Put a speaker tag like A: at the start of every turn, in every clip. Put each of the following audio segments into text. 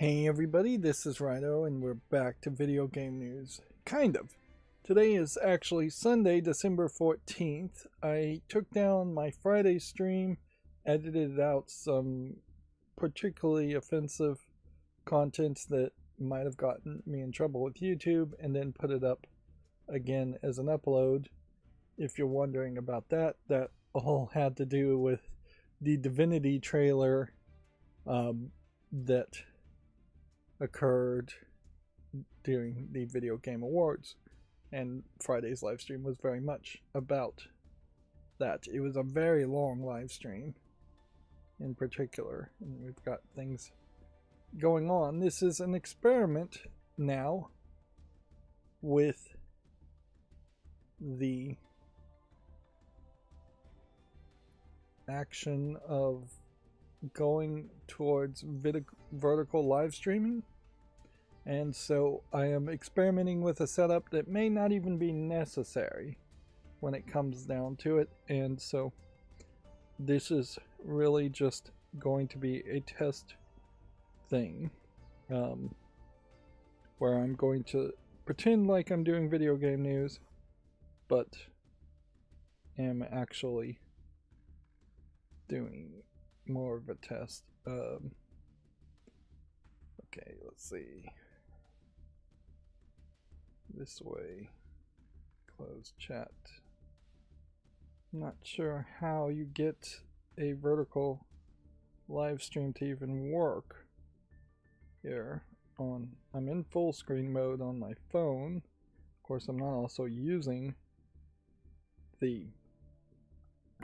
A: Hey everybody, this is Rydo and we're back to video game news. Kind of. Today is actually Sunday, December 14th. I took down my Friday stream, edited out some particularly offensive content that might have gotten me in trouble with YouTube, and then put it up again as an upload. If you're wondering about that, that all had to do with the Divinity trailer that occurred during the Video Game Awards, and Friday's live stream was very much about that. It was a very long live stream in particular, and we've got things going on. This is an experiment now with the action of going towards vertical live streaming, and so I am experimenting with a setup that may not even be necessary when it comes down to it, and so this is really just going to be a test thing where I'm going to pretend like I'm doing video game news but am actually doing more of a test. Okay, let's see. This way. Close chat. Not sure how you get a vertical live stream to even work here on. I'm in full screen mode on my phone. Of course, I'm not also using the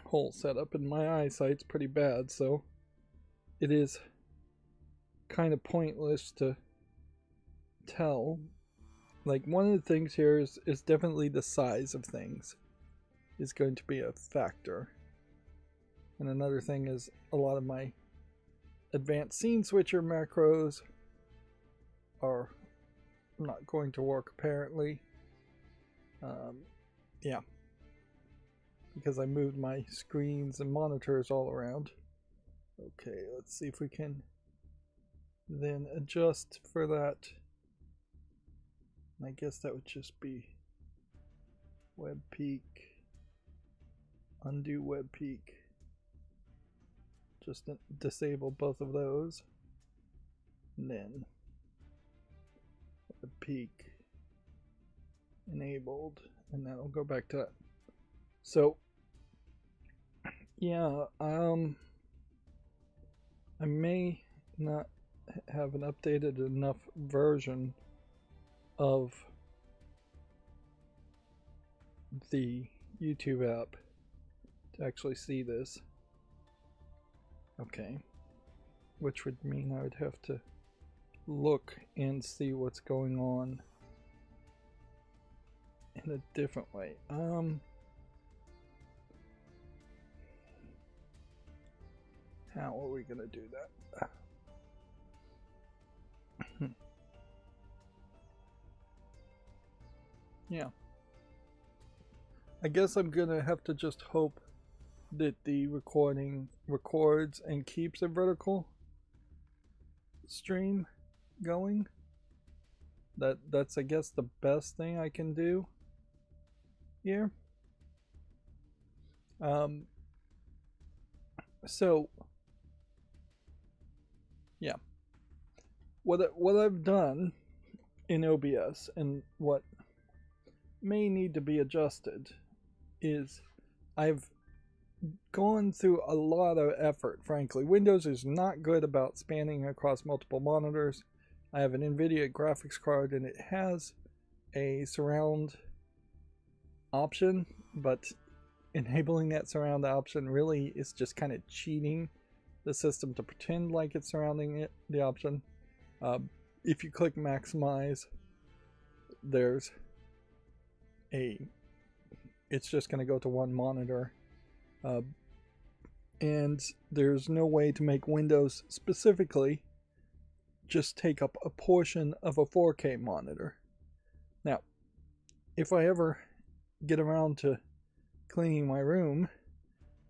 A: whole setup, and my eyesight's pretty bad, so it is kind of pointless to tell. Like, one of the things here is definitely the size of things is going to be a factor, and another thing is a lot of my advanced scene switcher macros are not going to work apparently. Yeah, because I moved my screens and monitors all around. Okay, let's see if we can then adjust for that. I guess that would just be web peak, undo web peak. Just disable both of those, and then web peak enabled, and that'll go back to that. So yeah, I may not have an updated enough version of the YouTube app to actually see this. Okay, which would mean I would have to look and see what's going on in a different way. How are we gonna do that? Yeah, I guess I'm gonna have to just hope that the recording records and keeps a vertical stream going. That's I guess the best thing I can do here. So yeah, what I've done in OBS and what may need to be adjusted is I've gone through a lot of effort. Frankly, Windows is not good about spanning across multiple monitors. I have an NVIDIA graphics card and it has a surround option, but enabling that surround option really is just kind of cheating the system to pretend like it's surrounding it, the option. If you click maximize, there's it's just going to go to one monitor, and there's no way to make Windows specifically just take up a portion of a 4K monitor. Now, if I ever get around to cleaning my room,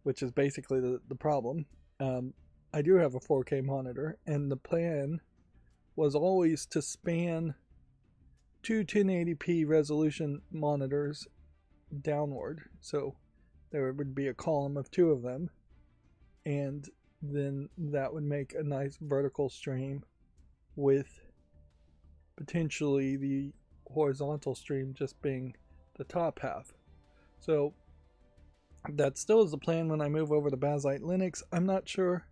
A: which is basically the problem, I do have a 4K monitor, and the plan was always to span two 1080p resolution monitors downward. So there would be a column of two of them, and then that would make a nice vertical stream with potentially the horizontal stream just being the top half. So that still is the plan when I move over to Bakelite Linux. I'm not sure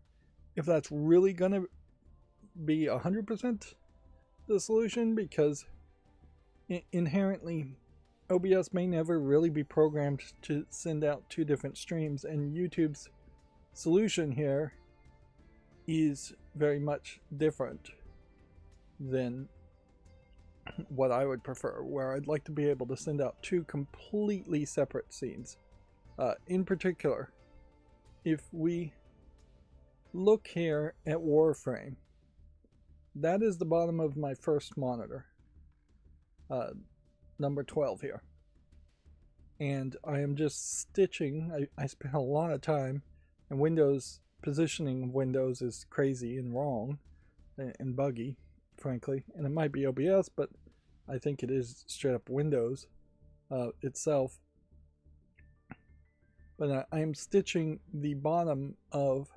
A: if that's really going to be 100% the solution, because inherently OBS may never really be programmed to send out two different streams, and YouTube's solution here is very much different than what I would prefer, where I'd like to be able to send out two completely separate scenes. In particular, if we look here at Warframe, that is the bottom of my first monitor, number 12 here. And I am just stitching. I spent a lot of time, and Windows positioning Windows is crazy and wrong and buggy, frankly. And it might be OBS, but I think it is straight up Windows itself. But I am stitching the bottom of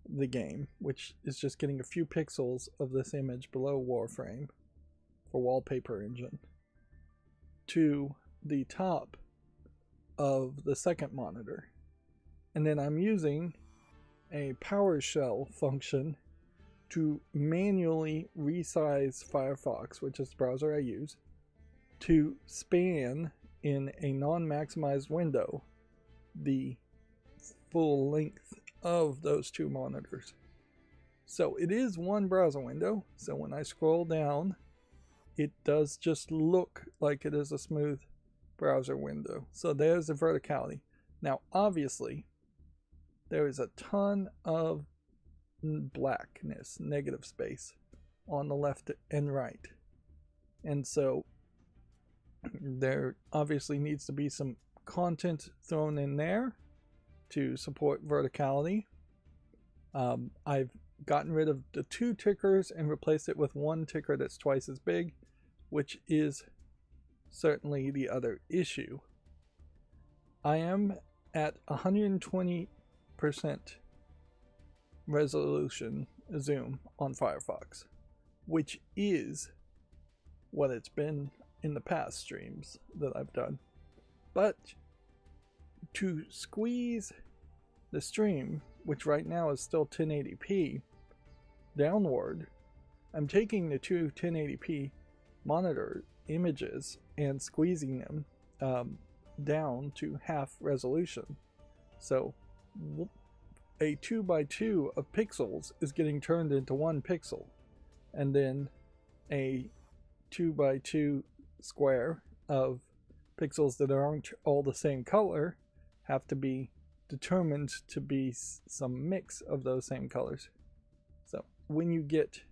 A: the game, which is just getting a few pixels of this image below Warframe for wallpaper engine, to the top of the second monitor. And then I'm using a PowerShell function to manually resize Firefox, which is the browser I use, to span in a non-maximized window the full length of those two monitors. So it is one browser window, so when I scroll down, it does just look like it is a smooth browser window. So there's the verticality. Now obviously there is a ton of blackness, negative space, on the left and right, and so there obviously needs to be some content thrown in there to support verticality. I've gotten rid of the two tickers and replaced it with one ticker that's twice as big, which is certainly the other issue. I am at 120% resolution zoom on Firefox, which is what it's been in the past streams that I've done. But to squeeze the stream, which right now is still 1080p, downward, I'm taking the two 1080p monitor images and squeezing them down to half resolution. So a 2x2 of pixels is getting turned into 1 pixel, and then a 2x2 square of pixels that aren't all the same color have to be determined to be some mix of those same colors. So when you get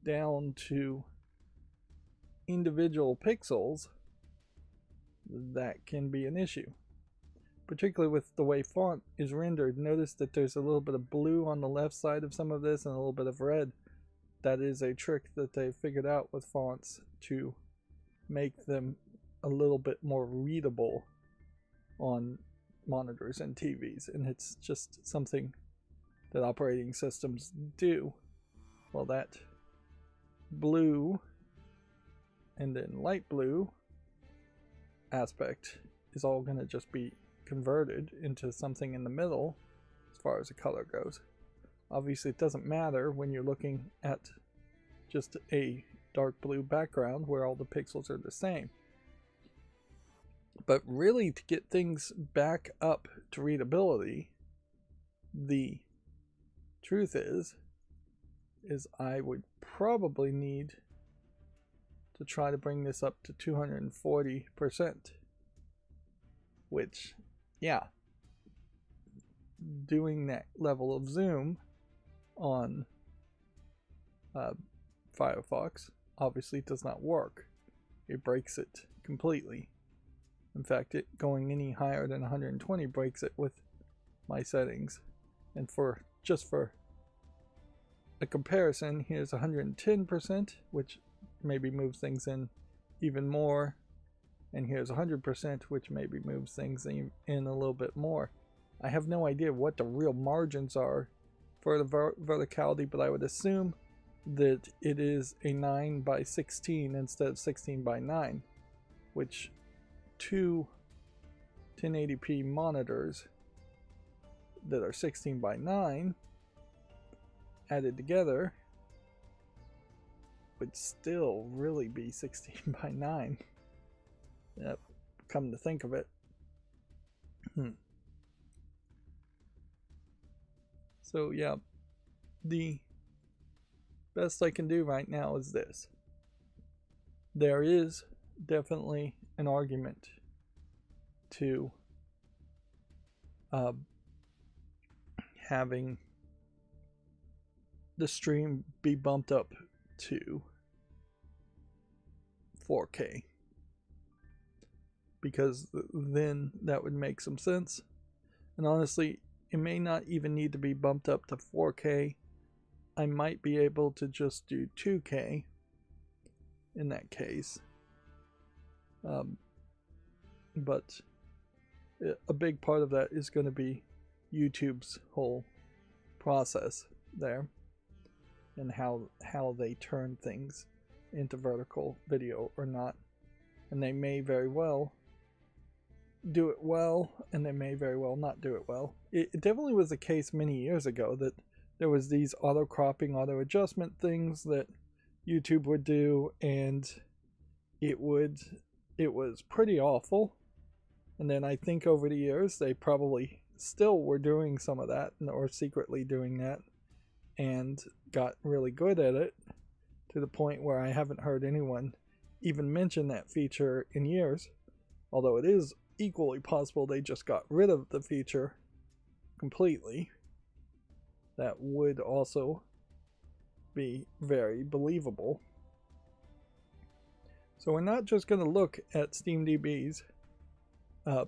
A: down to individual pixels, that can be an issue, particularly with the way font is rendered. Notice that there's a little bit of blue on the left side of some of this and a little bit of red. That is a trick that they figured out with fonts to make them a little bit more readable on monitors and TVs, and it's just something that operating systems do. Well, that blue and then light blue aspect is all going to just be converted into something in the middle as far as the color goes. Obviously it doesn't matter when you're looking at just a dark blue background where all the pixels are the same. But really, to get things back up to readability, the truth is I would probably need to try to bring this up to 240%, which, yeah, doing that level of zoom on Firefox obviously does not work. It breaks it completely. In fact, it going any higher than 120 breaks it with my settings. And just for a comparison, here's 110%, which maybe moves things in even more, and here's 100%, which maybe moves things in a little bit more. I have no idea what the real margins are for the verticality, but I would assume that it is a 9 by 16 instead of 16 by 9, which two 1080p monitors that are 16 by 9 added together would still really be 16 by 9. Yep, come to think of it. So yeah, the best I can do right now is this. There is definitely an argument to having the stream be bumped up to 4K, because then that would make some sense. And honestly, it may not even need to be bumped up to 4K. I might be able to just do 2K in that case. But a big part of that is going to be YouTube's whole process there, and how they turn things into vertical video or not. And they may very well do it well, and they may very well not do it well. It definitely was the case many years ago that there was these auto cropping, auto adjustment things that YouTube would do, and it was pretty awful. And then I think over the years they probably still were doing some of that, or secretly doing that, and got really good at it, to the point where I haven't heard anyone even mention that feature in years. Although it is equally possible they just got rid of the feature completely. That would also be very believable. So we're not just going to look at SteamDB's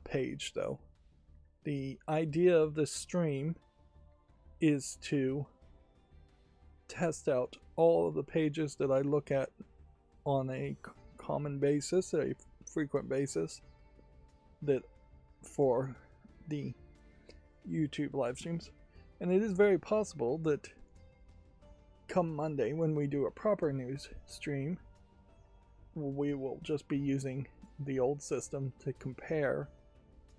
A: page, though. The idea of this stream is to test out all of the pages that I look at on a common basis, a frequent basis, that for the YouTube live streams. And it is very possible that come Monday, when we do a proper news stream, we will just be using the old system to compare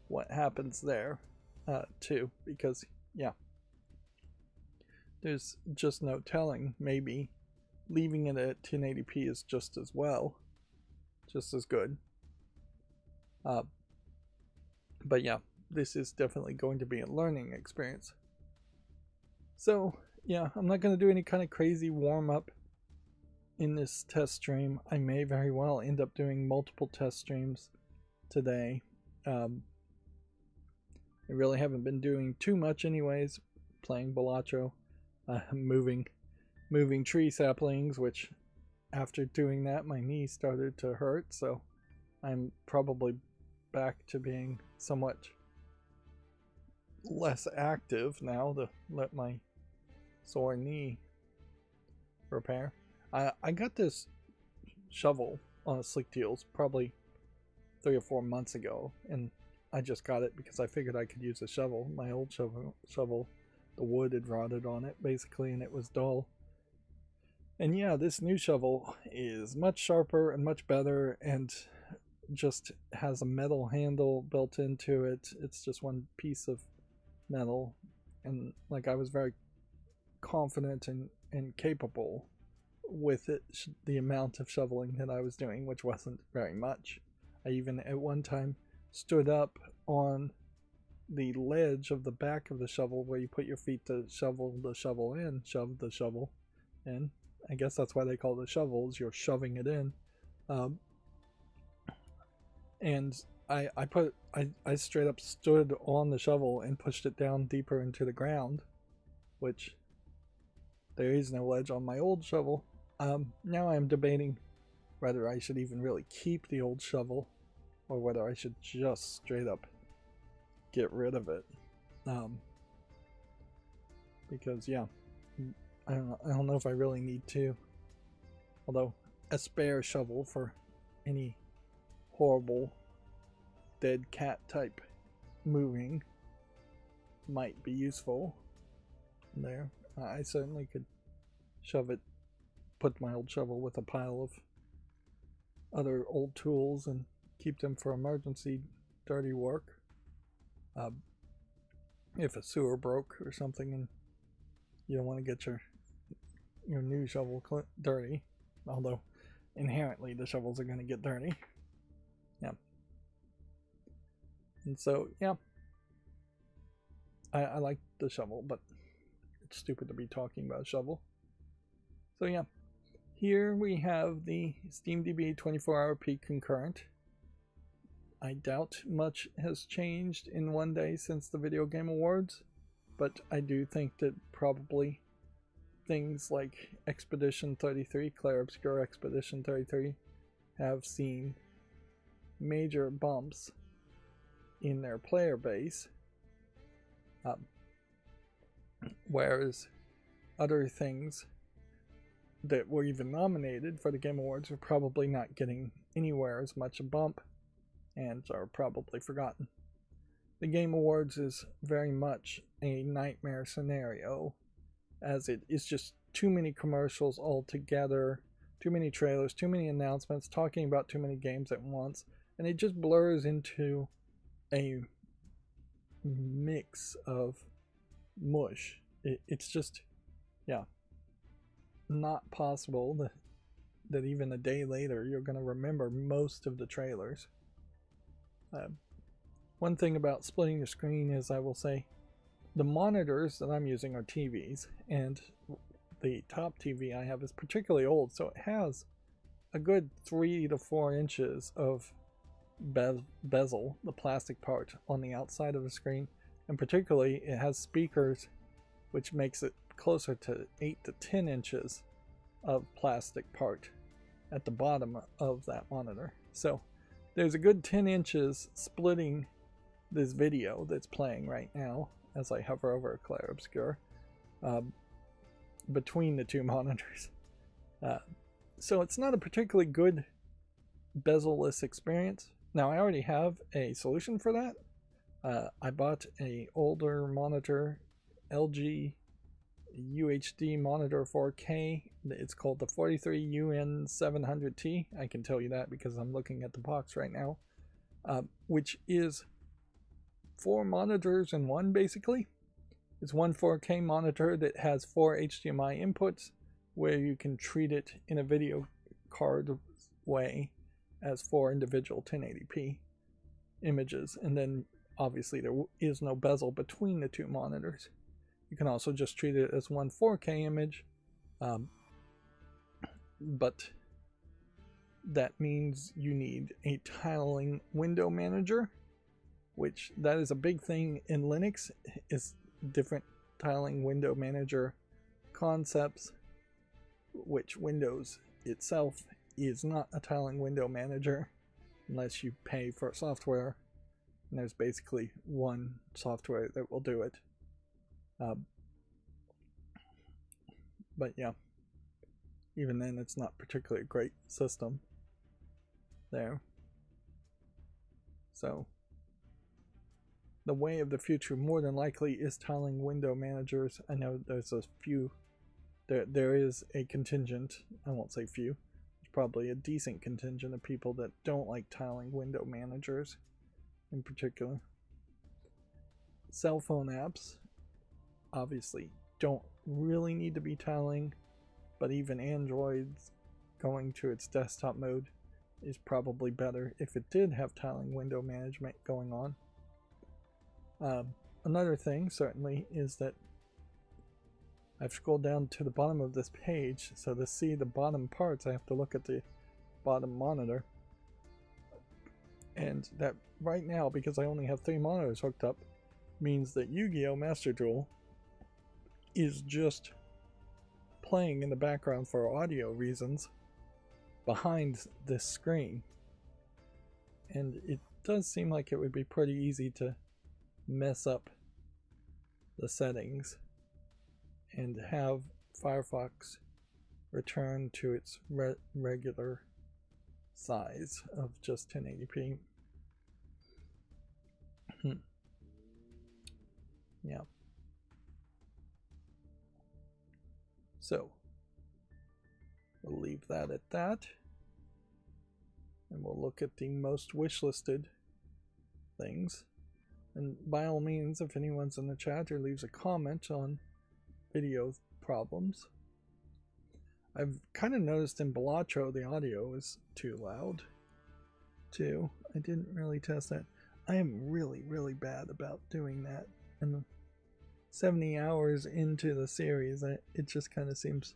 A: what happens there too, because yeah, there's just no telling. Maybe leaving it at 1080p is just as well, just as good. But yeah, this is definitely going to be a learning experience. So yeah, I'm not going to do any kind of crazy warm-up in this test stream. I may very well end up doing multiple test streams today. I really haven't been doing too much anyways, playing Balatro, moving tree saplings, which after doing that my knee started to hurt, so I'm probably back to being somewhat less active now to let my sore knee repair. I got this shovel on a Slick Deals probably 3 or 4 months ago, and I just got it because I figured I could use a shovel. My old shovel, the wood had rotted on it basically, and it was dull. And yeah, this new shovel is much sharper and much better, and just has a metal handle built into it. It's just one piece of metal, and like I was very confident and capable with it, the amount of shoveling that I was doing, which wasn't very much. I even at one time stood up on the ledge of the back of the shovel where you put your feet to shovel the shovel in, shove the shovel in. I guess that's why they call it shovels. You're shoving it in. And I straight up stood on the shovel and pushed it down deeper into the ground, which there is no ledge on my old shovel. Now I'm debating whether I should even really keep the old shovel, or whether I should just straight up get rid of it. Because yeah, I don't know if I really need to. Although a spare shovel for any horrible dead cat type moving might be useful. There, I certainly could put my old shovel with a pile of other old tools and keep them for emergency dirty work. If a sewer broke or something and you don't want to get your new shovel dirty, although inherently the shovels are going to get dirty. Yeah. And so, yeah, I like the shovel, but it's stupid to be talking about a shovel. So yeah, here we have the SteamDB 24-hour peak concurrent. I doubt much has changed in one day since the Video Game Awards, but I do think that probably things like Expedition 33, Clair Obscur Expedition 33, have seen major bumps in their player base, whereas other things that were even nominated for the Game Awards are probably not getting anywhere as much a bump and are probably forgotten. The Game Awards is very much a nightmare scenario, as it is just too many commercials altogether, too many trailers, too many announcements, talking about too many games at once, and it just blurs into a mix of mush. It's just, yeah, not possible that even a day later you're going to remember most of the trailers. One thing about splitting the screen is, I will say, the monitors that I'm using are TVs, and the top TV I have is particularly old, so it has a good 3 to 4 inches of bezel, the plastic part, on the outside of the screen, and particularly it has speakers, which makes it closer to 8 to 10 inches of plastic part at the bottom of that monitor. So there's a good 10 inches splitting this video that's playing right now as I hover over Clair Obscur between the two monitors. So it's not a particularly good bezel-less experience. Now, I already have a solution for that. I bought an older monitor, LG UHD monitor 4K. It's called the 43UN700T. I can tell you that because I'm looking at the box right now, which is 4 monitors in one, basically. It's one 4K monitor that has 4 HDMI inputs, where you can treat it in a video card way as 4 individual 1080p images, and then obviously there is no bezel between the two monitors. You can also just treat it as one 4K image, but that means you need a tiling window manager, which that is a big thing in Linux, is different tiling window manager concepts, which Windows itself is not a tiling window manager unless you pay for software, and there's basically one software that will do it. But yeah, even then it's not particularly a great system there. So the way of the future more than likely is tiling window managers. I know there's a few, there is a contingent, I won't say few, there's probably a decent contingent of people that don't like tiling window managers in particular. Cell phone apps obviously don't really need to be tiling, but even Android's going to its desktop mode is probably better if it did have tiling window management going on. Another thing certainly is that I've scrolled down to the bottom of this page, so to see the bottom parts I have to look at the bottom monitor, and that right now, because I only have 3 monitors hooked up, means that Yu-Gi-Oh! Master Duel is just playing in the background for audio reasons behind this screen, and it does seem like it would be pretty easy to mess up the settings and have Firefox return to its regular size of just 1080p. Yeah. So we'll leave that at that, and we'll look at the most wishlisted things. And by all means, if anyone's in the chat or leaves a comment on video problems, I've kind of noticed in Balatro the audio is too loud too. I didn't really test that. I am really bad about doing that, and 70 hours into the series, it just kind of seems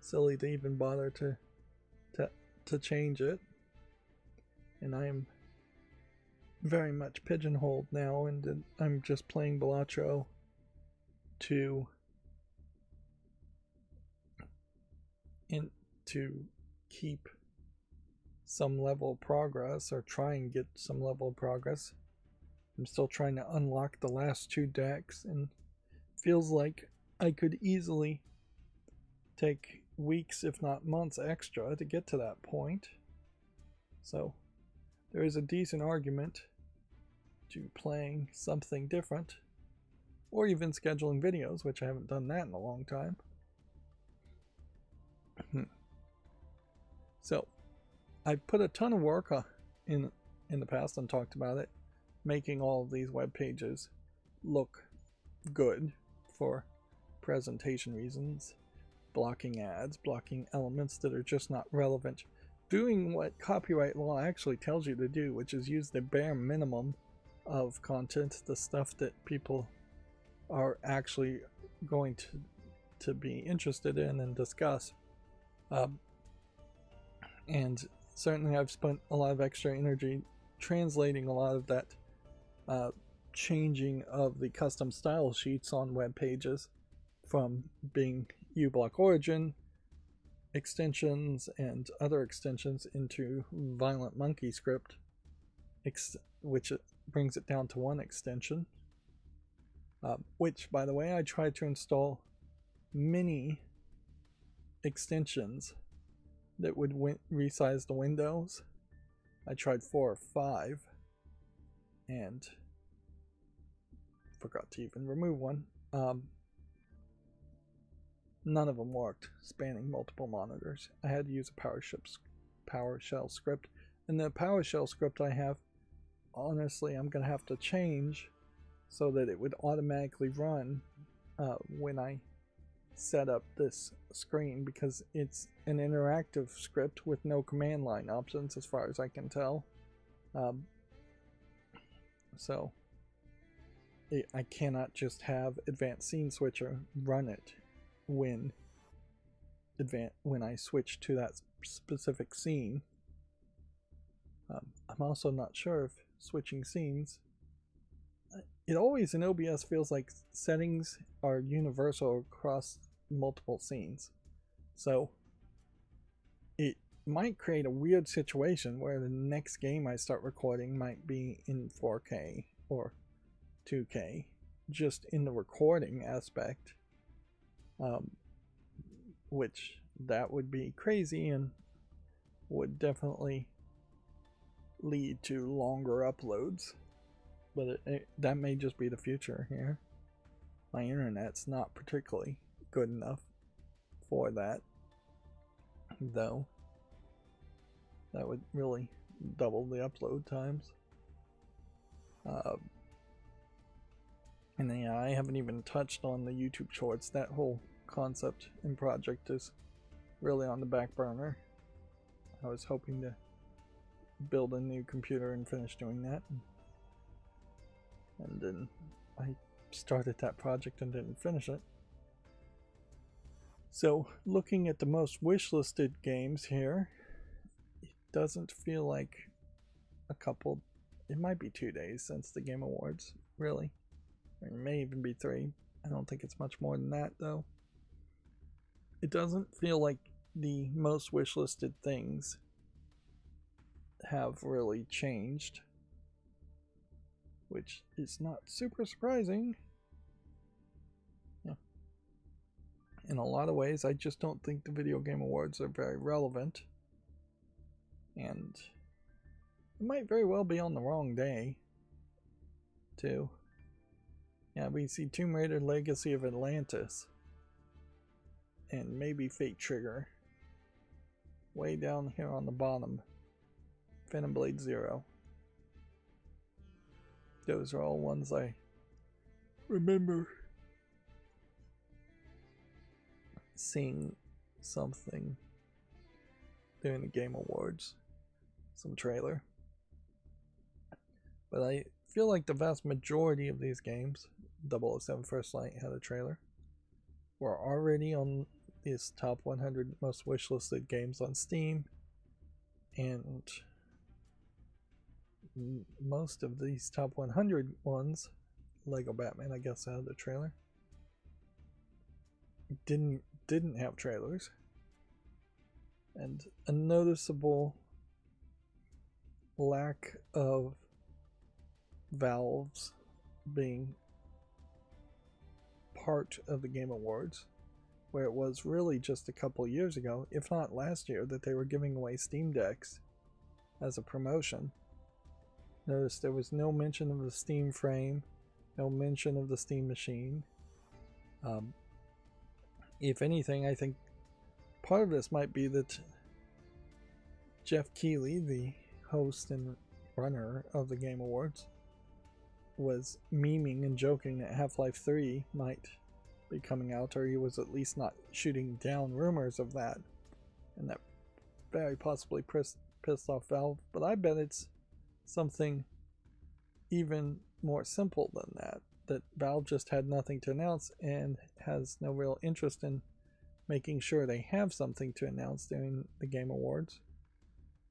A: silly to even bother to change it. And I am very much pigeonholed now, and I'm just playing Balatro to keep some level of progress, or try and get some level of progress. I'm still trying to unlock the last 2 decks, and feels like I could easily take weeks, if not months extra to get to that point. So there is a decent argument to playing something different, or even scheduling videos, which I haven't done that in a long time. So I put a ton of work in the past and talked about it, making all of these web pages look good for presentation reasons, blocking ads, blocking elements that are just not relevant, doing what copyright law actually tells you to do, which is use the bare minimum of content, the stuff that people are actually going to be interested in and discuss. And certainly I've spent a lot of extra energy translating a lot of that changing of the custom style sheets on web pages from being uBlock Origin extensions and other extensions into Violent Monkey script, which brings it down to 1 extension, which, by the way, I tried to install many extensions that would resize the windows. I tried 4 or 5 and forgot to even remove one. None of them worked, spanning multiple monitors. I had to use a PowerShell script, and the PowerShell script I have, honestly, I'm going to have to change so that it would automatically run when I set up this screen, because it's an interactive script with no command line options as far as I can tell. So I cannot just have Advanced Scene Switcher run it when I switch to that specific scene. I'm also not sure if switching scenes, it always in OBS feels like settings are universal across multiple scenes, so it might create a weird situation where the next game I start recording might be in 4K or 2K just in the recording aspect, which that would be crazy and would definitely lead to longer uploads, but that may just be the future here. My internet's not particularly good enough for that, though. That would really double the upload times. And yeah, I haven't even touched on the YouTube Shorts. That whole concept and project is really on the back burner. I was hoping to build a new computer and finish doing that, and then I started that project and didn't finish it. So looking at the most wishlisted games here, it doesn't feel like it might be 2 days since the Game Awards, really. It may even be 3. I don't think it's much more than that, though. It doesn't feel like the most wishlisted things have really changed, which is not super surprising. Yeah. in a lot of ways, I just don't think the Video Game Awards are very relevant. And it might very well be on the wrong day, too. Yeah, we see Tomb Raider Legacy of Atlantis. And maybe Fate Trigger. Way down here on the bottom. Phantom Blade Zero. Those are all ones I remember seeing something during the Game Awards. Some trailer. But I feel like the vast majority of these games, 007 First Light had a trailer, were already on these top 100 most wishlisted games on Steam, and most of these top 100 ones, Lego Batman I guess had a trailer, didn't have trailers, and a noticeable lack of Valve's being part of the Game Awards, where it was really just a couple years ago, if not last year, that they were giving away Steam Decks as a promotion. Notice there was no mention of the Steam Frame, no mention of the Steam Machine. If anything, I think part of this might be that Jeff Keighley, the host and runner of the Game Awards, was memeing and joking that Half-Life 3 might be coming out, or he was at least not shooting down rumors of that, and that very possibly pissed off Valve. But I bet it's something even more simple than that, that Valve just had nothing to announce and has no real interest in making sure they have something to announce during the Game Awards,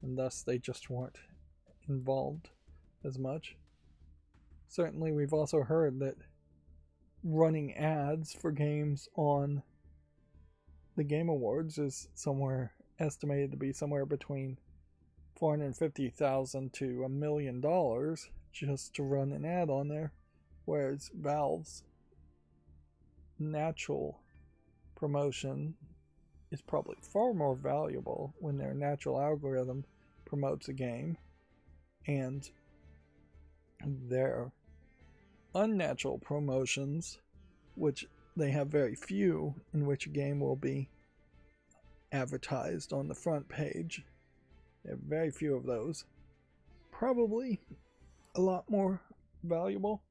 A: and thus they just weren't involved as much. Certainly we've also heard that running ads for games on the Game Awards is estimated to be somewhere between $450,000 to $1 million just to run an ad on there, whereas Valve's natural promotion is probably far more valuable when their natural algorithm promotes a game, and their unnatural promotions, which they have very few, in which a game will be advertised on the front page. They have very few of those. Probably a lot more valuable,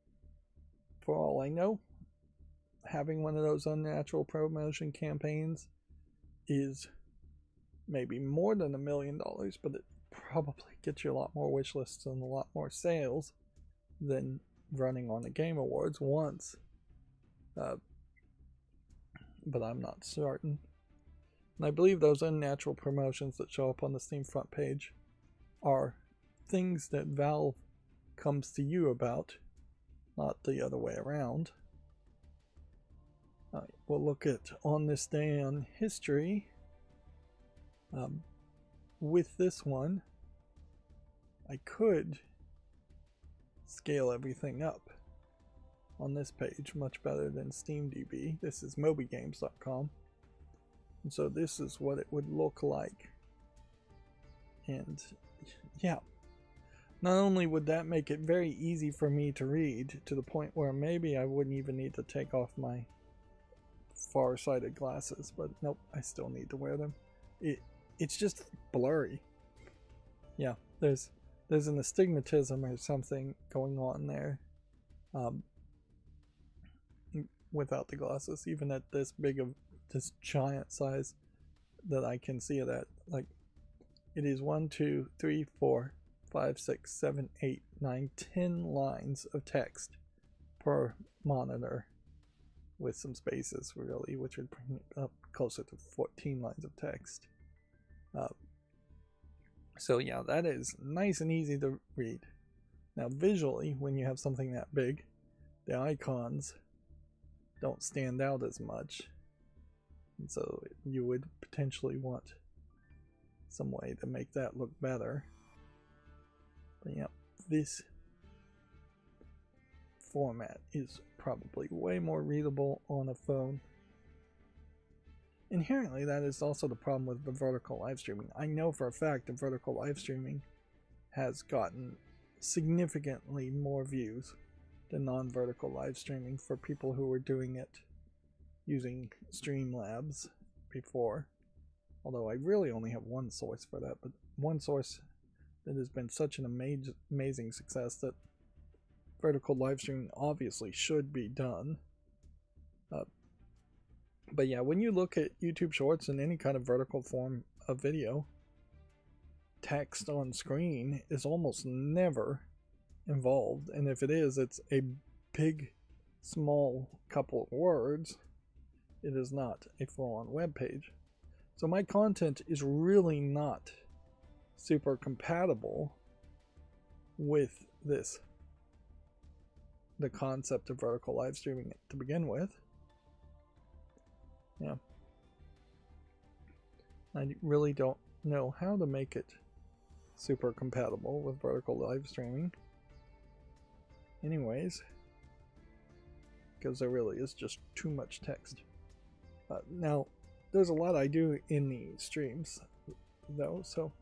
A: for all I know. Having one of those unnatural promotion campaigns is maybe more than $1 million, but it probably gets you a lot more wish lists and a lot more sales than running on the Game Awards once. But I'm not certain. And I believe those unnatural promotions that show up on the Steam front page are things that Valve comes to you about, not the other way around. We'll look at on this day on history. With this one, I could scale everything up on this page much better than SteamDB. This is mobygames.com, and so this is what it would look like. And yeah, not only would that make it very easy for me to read, to the point where maybe I wouldn't even need to take off my far-sighted glasses, but nope, I still need to wear them. It's just blurry. Yeah, there's an astigmatism or something going on there without the glasses, even at this giant size that I can see it at. Like, it is 1, 2, 3, 4, 5, 6, 7, 8, 9, 10 lines of text per monitor, with some spaces really, which would bring it up closer to 14 lines of text. So yeah, that is nice and easy to read. Now visually, when you have something that big, the icons don't stand out as much, and so you would potentially want some way to make that look better. But yeah, this format is probably way more readable on a phone inherently that is also the problem with the vertical live streaming. I know for a fact that vertical live streaming has gotten significantly more views than non-vertical live streaming for people who were doing it using Streamlabs before. Although I really only have one source for that, but one source that has been such an amazing success that vertical live streaming obviously should be done. But yeah, when you look at YouTube Shorts and any kind of vertical form of video, text on screen is almost never involved, and if it is, it's a big, small couple of words. It is not a full-on web page. So my content is really not super compatible with the concept of vertical live streaming to begin with. Yeah. I really don't know how to make it super compatible with vertical live streaming. Anyways, because there really is just too much text. Now, there's a lot I do in the streams, though, so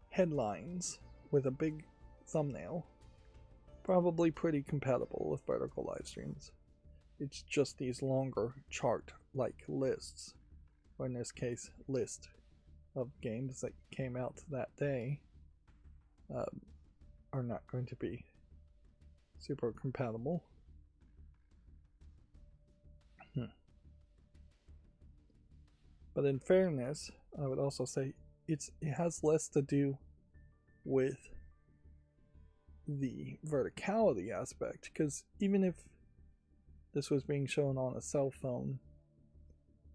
A: headlines with a big thumbnail, probably pretty compatible with vertical live streams. It's just these longer chart-like lists, or in this case, list of games that came out that day, are not going to be super compatible. But in fairness, I would also say it has less to do with the verticality aspect, because even if this was being shown on a cell phone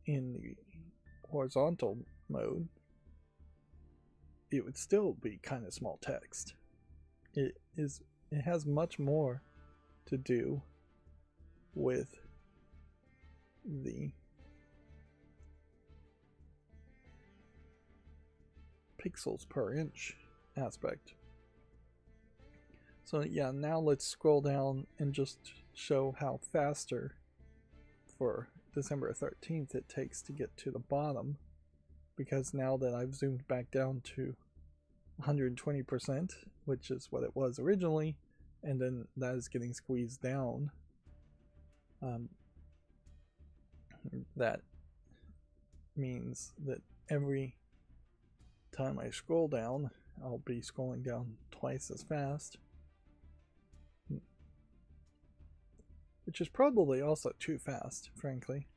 A: in the horizontal mode, it would still be kind of small text. It has much more to do with the pixels per inch aspect. So yeah, now let's scroll down and just show how faster for December 13th it takes to get to the bottom, because now that I've zoomed back down to 120%, which is what it was originally, and then that is getting squeezed down, that means that every time I scroll down, I'll be scrolling down twice as fast, which is probably also too fast, frankly.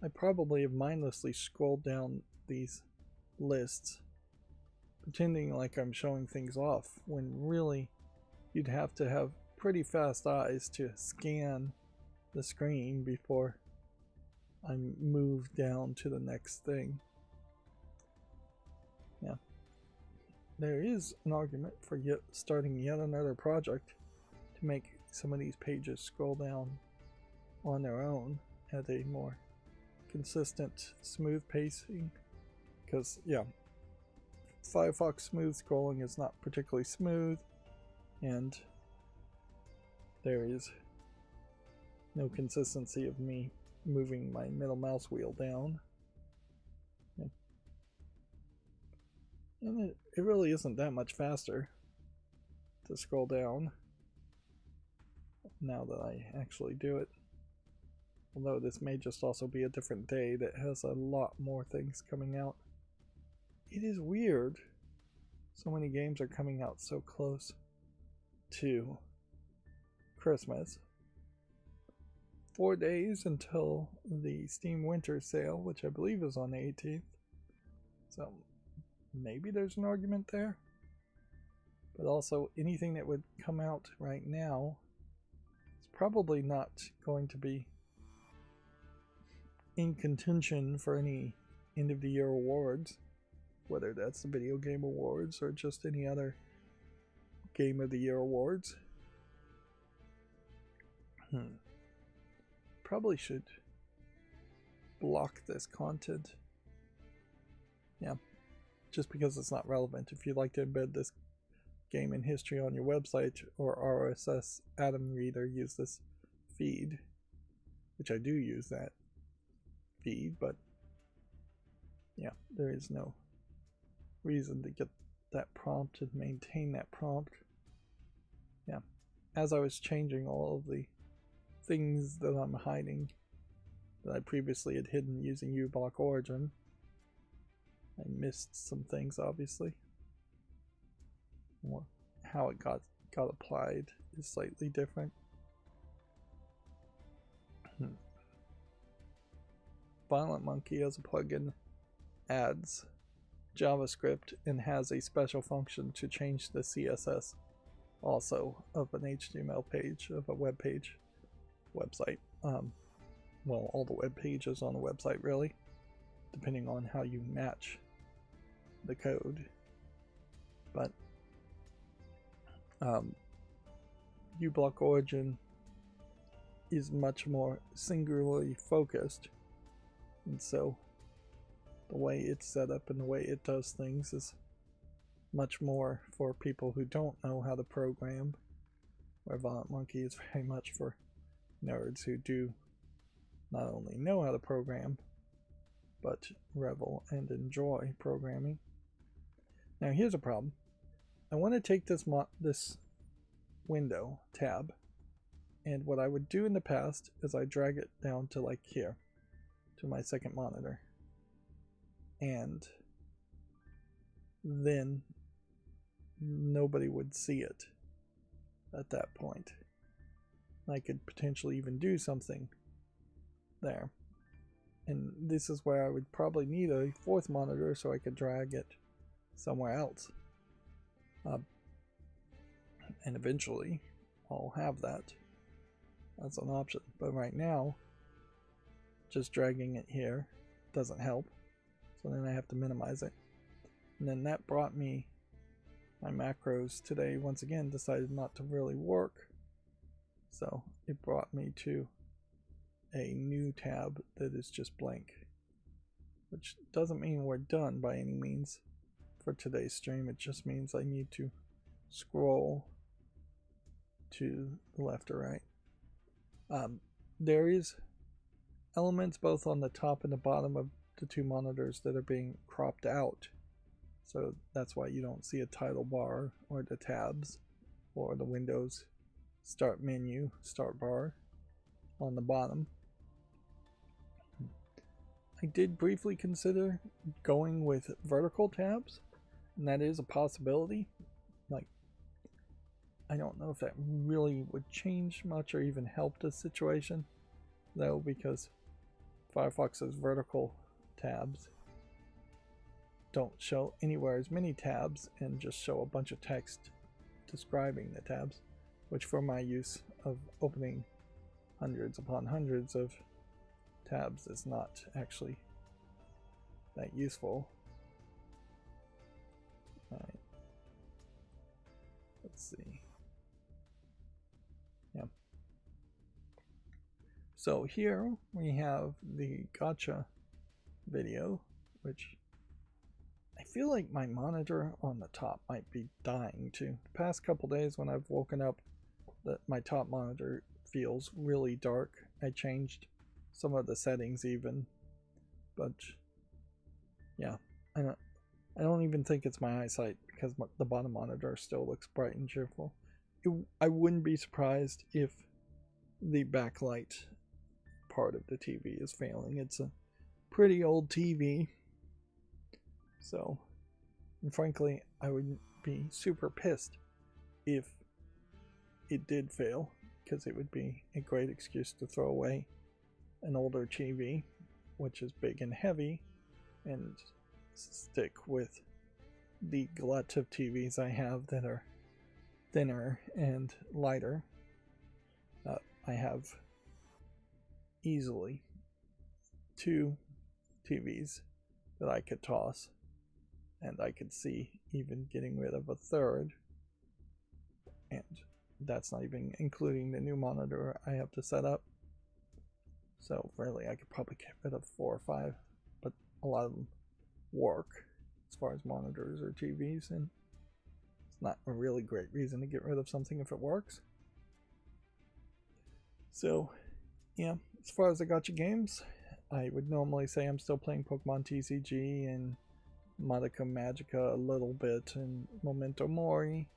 A: I probably have mindlessly scrolled down these lists, pretending like I'm showing things off, when really you'd have to have pretty fast eyes to scan the screen before I move down to the next thing. Yeah. There is an argument for starting yet another project to make some of these pages scroll down on their own at a more consistent, smooth pacing. Because, yeah, Firefox smooth scrolling is not particularly smooth, and there is no consistency of me moving my middle mouse wheel down. And it really isn't that much faster to scroll down now that I actually do it. Although this may just also be a different day that has a lot more things coming out. It is weird. So many games are coming out so close to Christmas. 4 days until the Steam Winter Sale, which I believe is on the 18th. So maybe there's an argument there. But also, anything that would come out right now is probably not going to be in contention for any end of the year awards, whether that's the Video Game Awards or just any other Game of the Year awards. Probably should block this content. Yeah, just because it's not relevant. If you'd like to embed this game in history on your website or RSS Atom Reader, use this feed, which I do use that feed, but yeah, there is no reason to get that prompt and maintain that prompt. Yeah, as I was changing all of the things that I'm hiding that I previously had hidden using uBlock Origin, I missed some things, obviously. Or how it got applied is slightly different. Violent Monkey as a plugin adds JavaScript and has a special function to change the CSS also of an HTML page, of a web page, website. Well, all the web pages on a website, really, depending on how you match the code. But uBlock Origin is much more singularly focused, and so the way it's set up and the way it does things is much more for people who don't know how to program, where Violent Monkey is very much for nerds who do not only know how to program, but revel and enjoy programming. Now here's a problem. I want to take this window tab, and what I would do in the past is I drag it down to like here, to my second monitor, and then nobody would see it at that point. I could potentially even do something there, and this is where I would probably need a fourth monitor so I could drag it somewhere else, and eventually I'll have that as an option, but right now just dragging it here doesn't help, so then I have to minimize it. And then that brought me, my macros today once again decided not to really work, so it brought me to a new tab that is just blank, which doesn't mean we're done by any means for today's stream. It just means I need to scroll to the left or right. There is elements both on the top and the bottom of the two monitors that are being cropped out, so that's why you don't see a title bar or the tabs or the Windows start menu, start bar on the bottom. I did briefly consider going with vertical tabs, and that is a possibility. Like, I don't know if that really would change much or even help the situation, though, because Firefox's vertical tabs don't show anywhere as many tabs and just show a bunch of text describing the tabs, which for my use of opening hundreds upon hundreds of tabs is not actually that useful. Alright. Let's see. Yeah. So here we have the gotcha video, which I feel like my monitor on the top might be dying too. The past couple days when I've woken up, that my top monitor feels really dark. I changed some of the settings even, but yeah, I don't even think it's my eyesight, because the bottom monitor still looks bright and cheerful. I wouldn't be surprised if the backlight part of the TV is failing. It's a pretty old TV, so, and frankly, I would be super pissed if it did fail, because it would be a great excuse to throw away an older TV, which is big and heavy, and stick with the glut of TVs I have that are thinner and lighter. I have easily 2 TVs that I could toss, and I could see even getting rid of a third, and that's not even including the new monitor I have to set up. So really I could probably get rid of 4 or 5, but a lot of them work as far as monitors or TVs, and it's not a really great reason to get rid of something if it works. So yeah, as far as the gotcha games, I would normally say I'm still playing Pokemon TCG and Madoka Magica a little bit and Memento Mori,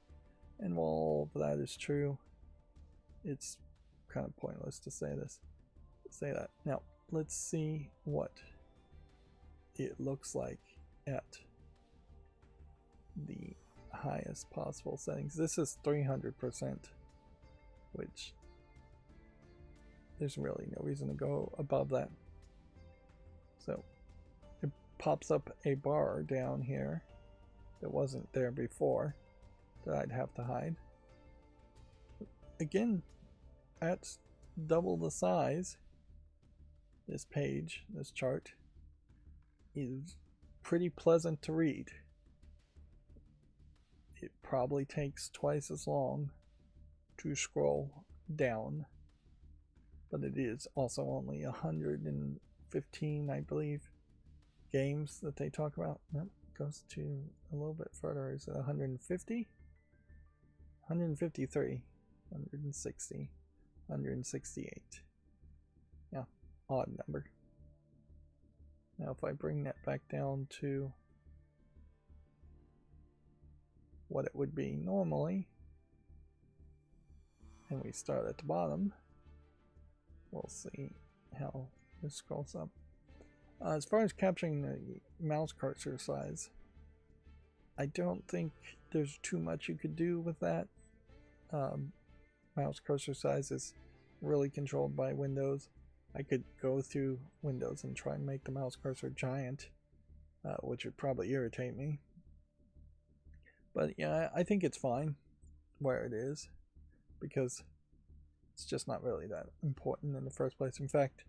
A: and while all of that is true, it's kind of pointless to say that. Now let's see what it looks like at the highest possible settings. This is 300%, which there's really no reason to go above that. So it pops up a bar down here that wasn't there before that I'd have to hide. Again, at double the size, this page, this chart, is pretty pleasant to read. It probably takes twice as long to scroll down, but it is also only 115, I believe, games that they talk about. Nope, goes to a little bit further. Is it 150? 153, 160, 168. Yeah, odd number. Now if I bring that back down to what it would be normally, and we start at the bottom, we'll see how this scrolls up. As far as capturing the mouse cursor size, I don't think there's too much you could do with that. Mouse cursor size is really controlled by Windows. I could go through Windows and try and make the mouse cursor giant, which would probably irritate me. But yeah, I think it's fine where it is, because it's just not really that important in the first place. In fact,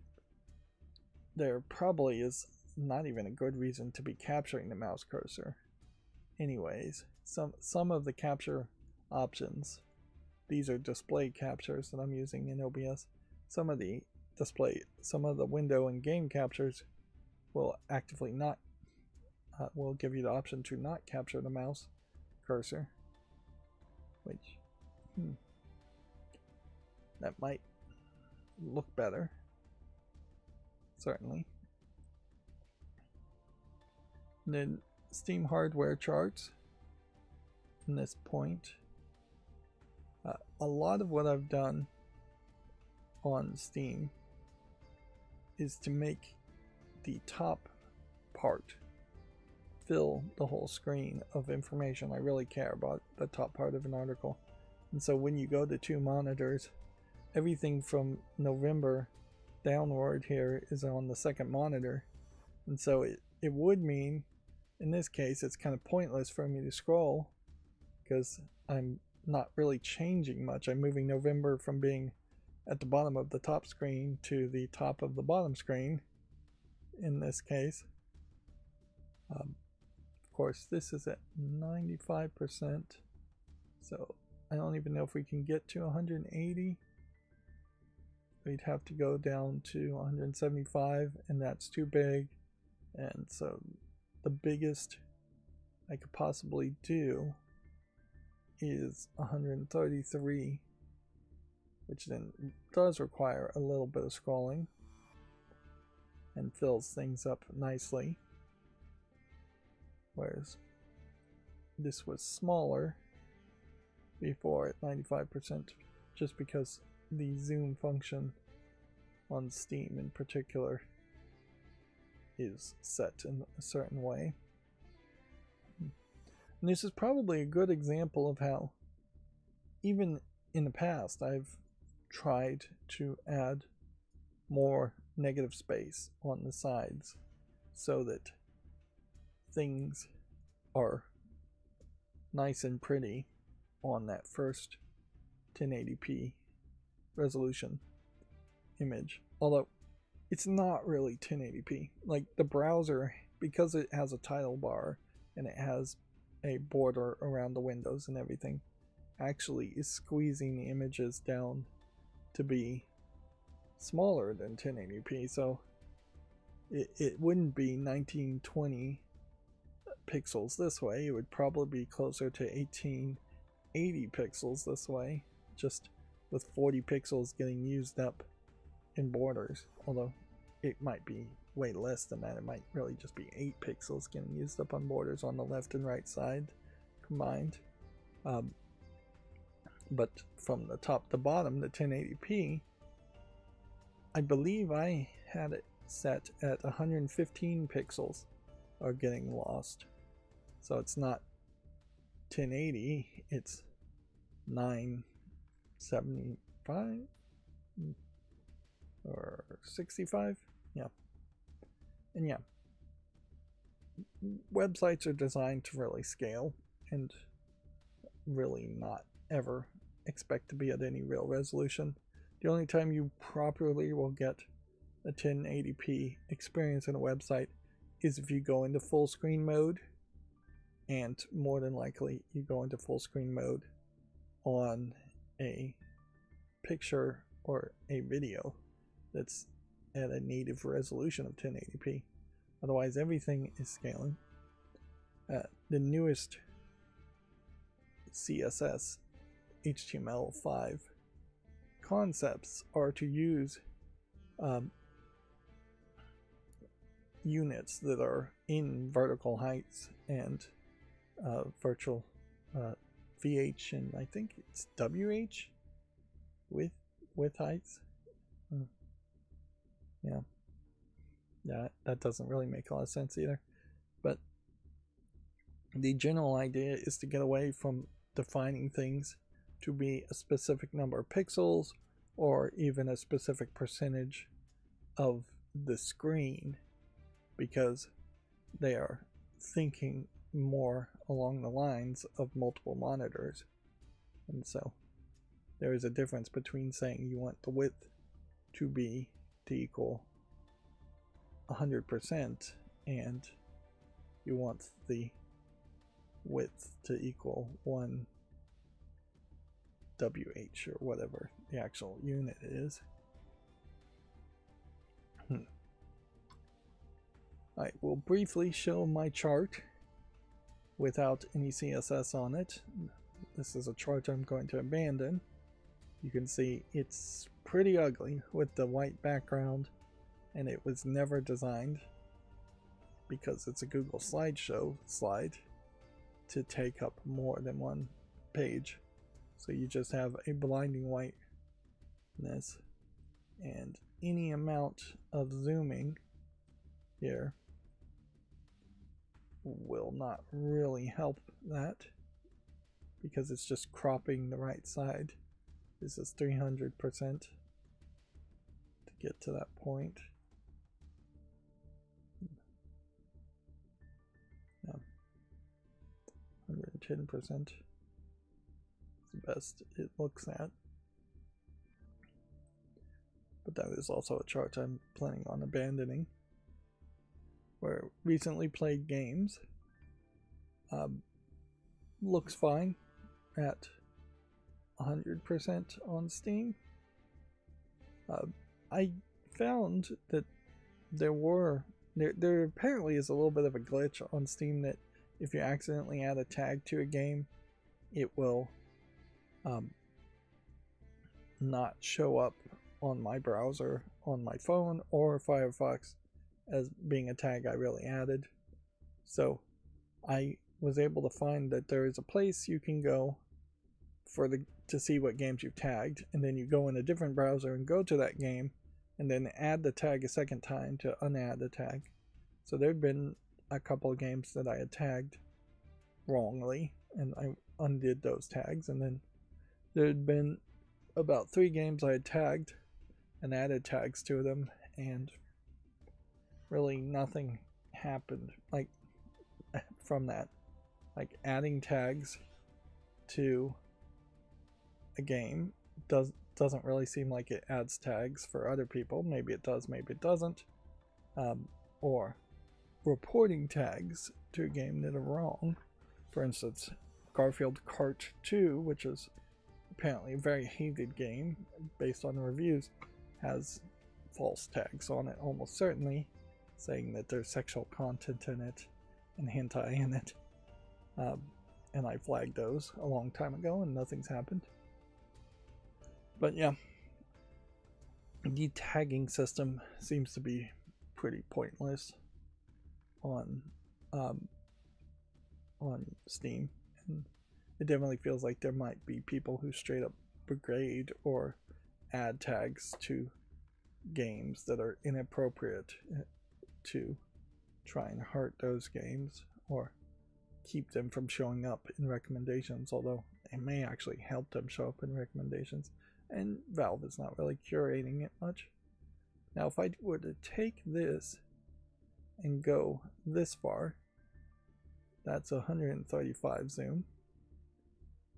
A: there probably is not even a good reason to be capturing the mouse cursor. Anyways, some of the capture options, these are display captures that I'm using in OBS. Some of the window and game captures will actively not, will give you the option to not capture the mouse cursor, which that might look better, certainly. And then Steam hardware charts. From this point, a lot of what I've done on Steam is to make the top part fill the whole screen of information. I really care about the top part of an article, and so when you go to two monitors, everything from November downward here is on the second monitor, and so it would mean in this case it's kind of pointless for me to scroll because I'm not really changing much. I'm moving November from being at the bottom of the top screen to the top of the bottom screen in this case. Of course, this is at 95%, so I don't even know if we can get to 180. We'd have to go down to 175, and that's too big. And so the biggest I could possibly do is 133, which then does require a little bit of scrolling and fills things up nicely. Whereas this was smaller before at 95%, just because the zoom function on Steam in particular is set in a certain way. And this is probably a good example of how, even in the past, I've tried to add more negative space on the sides so that things are nice and pretty on that first 1080p resolution image. Although it's not really 1080p. Like the browser, because it has a title bar and it has a border around the windows and everything, actually is squeezing the images down to be smaller than 1080p. So it wouldn't be 1920 pixels this way. It would probably be closer to 1880 pixels this way, just with 40 pixels getting used up in borders. Although it might be way less than that. It might really just be 8 pixels getting used up on borders on the left and right side combined. But from the top to bottom, the 1080p, I believe I had it set at 115 pixels are getting lost. So it's not 1080, it's 975 or 65. Yeah. And yeah, websites are designed to really scale and really not ever expect to be at any real resolution. The only time you properly will get a 1080p experience in a website is if you go into full screen mode, and more than likely you go into full screen mode on a picture or a video that's at a native resolution of 1080p. Otherwise, everything is scaling. The newest CSS HTML5 concepts are to use units that are in vertical heights and virtual VH, and I think it's WH with heights. Yeah, that doesn't really make a lot of sense either. But the general idea is to get away from defining things to be a specific number of pixels or even a specific percentage of the screen, because they are thinking more along the lines of multiple monitors. And so there is a difference between saying you want the width to equal 100% and you want the width to equal 1 WH or whatever the actual unit is. I will briefly show my chart without any CSS on it. This is a chart I'm going to abandon. You can see it's pretty ugly with the white background, and it was never designed, because it's a Google slideshow slide, to take up more than one page. So you just have a blinding whiteness, and any amount of zooming here will not really help that, because it's just cropping the right side. This is 300% to get to that point. Yeah. 110% is the best it looks at. But that is also a chart I'm planning on abandoning. Where recently played games looks fine at 100% on Steam. I found that there apparently is a little bit of a glitch on Steam that if you accidentally add a tag to a game, it will not show up on my browser on my phone or Firefox as being a tag I really added. So I was able to find that there is a place you can go to see what games you've tagged, and then you go in a different browser and go to that game and then add the tag a second time to unadd the tag. So there'd been a couple of games that I had tagged wrongly, and I undid those tags, and then there'd been about 3 games I had tagged and added tags to them, and really nothing happened like from that. Like, adding tags to a game doesn't really seem like it adds tags for other people. Maybe it does, maybe it doesn't. Or reporting tags to a game that are wrong. For instance, Garfield Kart 2, which is apparently a very hated game based on the reviews, has false tags on it almost certainly, saying that there's sexual content in it and hentai in it. And I flagged those a long time ago and nothing's happened. But yeah, the tagging system seems to be pretty pointless on Steam, and it definitely feels like there might be people who straight up degrade or add tags to games that are inappropriate to try and hurt those games or keep them from showing up in recommendations, although it may actually help them show up in recommendations, and Valve is not really curating it much. Now if I were to take this and go this far, that's 135 zoom,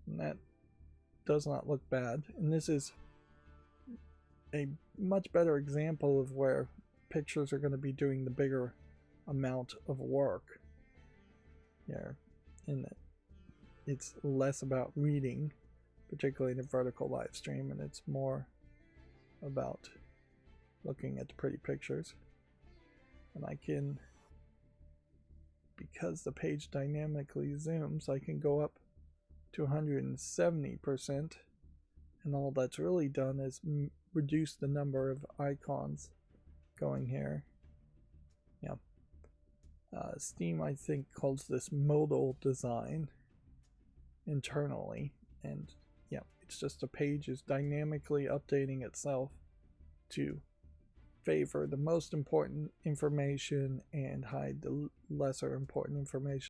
A: and that does not look bad, and this is a much better example of where pictures are going to be doing the bigger amount of work here, in that it's less about reading, particularly in a vertical live stream, and it's more about looking at the pretty pictures. And I can, because the page dynamically zooms, I can go up to 170%, and all that's really done is reduce the number of icons going here. Yeah. Steam, I think, calls this modal design internally, and yeah, it's just a page is dynamically updating itself to favor the most important information and hide the lesser important information.